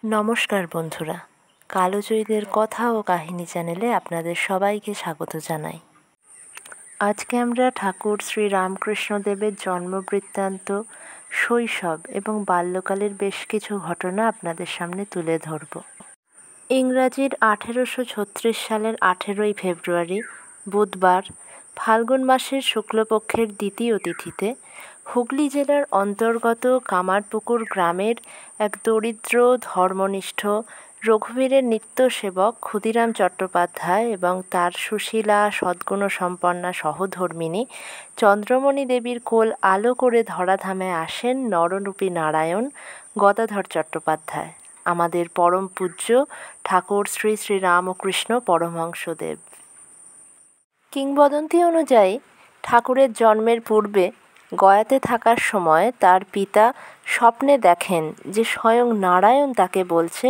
নমস্কার বন্ধুরা, কালজয়ীদের কথা ও কাহিনী চ্যানেলে আপনাদের সবাইকে স্বাগত জানাই। আজকে আমরা ঠাকুর শ্রী রামকৃষ্ণদেবের জন্মবৃত্তান্ত, শৈশব এবং বাল্যকালের বেশ কিছু ঘটনা আপনাদের সামনে তুলে ধরব। ইংরাজির 1836 সালের 18ই ফেব্রুয়ারি বুধবার ফাল্গুন মাসের শুক্লপক্ষের দ্বিতীয় তিথিতে হুগলি জেলার অন্তর্গত কামারপুকুর গ্রামের এক দরিদ্র ধর্মনিষ্ঠ রঘুবীরের নিত্যসেবক ক্ষুদিরাম চট্টোপাধ্যায় এবং তার সুশীলা সদ্গুণসম্পন্না সহধর্মিণী চন্দ্রমণি দেবীর কোল আলো করে ধরাধামে আসেন নররূপী নারায়ণ গদাধর চট্টোপাধ্যায়, আমাদের পরম পূজ্য ঠাকুর শ্রী শ্রী রামকৃষ্ণ পরমহংসদেব। কিংবদন্তি অনুযায়ী ঠাকুরের জন্মের পূর্বে গয়াতে থাকার সময় তার পিতা স্বপ্নে দেখেন যে স্বয়ং নারায়ণ তাকে বলছে,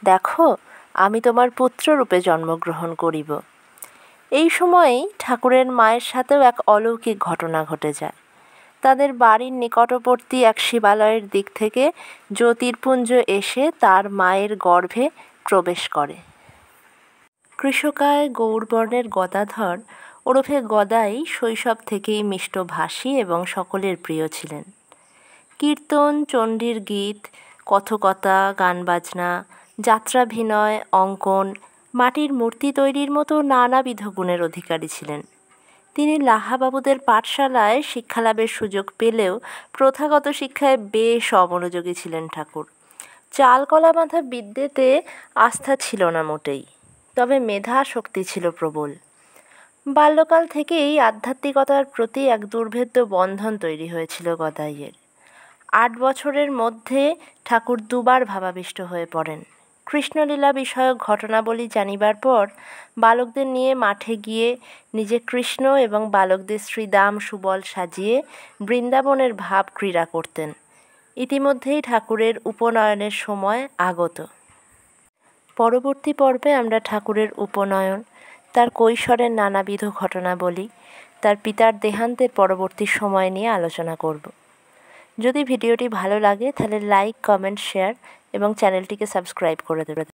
দেখো, আমি তোমার পুত্ররূপে জন্মগ্রহণ করিব। এই সময়েই ঠাকুরের মায়ের সাথেও এক অলৌকিক ঘটনা ঘটে যায়। তাদের বাড়ির নিকটবর্তী এক শিবালয়ের দিক থেকে জ্যোতির্পুঞ্জ এসে তার মায়ের গর্ভে প্রবেশ করে। কৃষকায় গৌরবর্ণের গদাধর ওরফে গদাই শৈশব থেকেই মিষ্টভাষী এবং সকলের প্রিয় ছিলেন। কীর্তন, চণ্ডীর গীত, কথকতা, গানবাজনা, যাত্রাভিনয়, অঙ্কন, মাটির মূর্তি তৈরির মতো নানাবিধ গুণের অধিকারী ছিলেন। তিনি লাহাবাবুদের পাঠশালায় শিক্ষালাভের সুযোগ পেলেও প্রথাগত শিক্ষায় বেশ অমনোযোগী ছিলেন ঠাকুর। চালকলা বাঁধা বিদ্যেতে আস্থা ছিল না মোটেই, তবে মেধা শক্তি ছিল প্রবল। বাল্যকাল থেকেই আধ্যাত্মিকতার প্রতি এক দুর্ভেদ্য বন্ধন তৈরি হয়েছিল গদাইয়ের। 8 বছরের মধ্যে ঠাকুর দুবার ভাবাবিষ্ট হয়ে পড়েন। কৃষ্ণলীলা বিষয়ক ঘটনাবলী জানিবার পর বালকদের নিয়ে মাঠে গিয়ে নিজে কৃষ্ণ এবং বালকদের শ্রীদাম সুবল সাজিয়ে বৃন্দাবনের ভাব ক্রীড়া করতেন। ইতিমধ্যেই ঠাকুরের উপনয়নের সময় আগত। পরবর্তী পর্বে আমরা ঠাকুরের উপনয়ন, তার কৈশোরের নানাবিধ ঘটনাবলী, তার পিতার দেহান্তের পরবর্তী সময় নিয়ে আলোচনা করব। যদি ভিডিওটি ভালো লাগে তাহলে লাইক, কমেন্ট, শেয়ার এবং চ্যানেলটিকে সাবস্ক্রাইব করে দেবেন।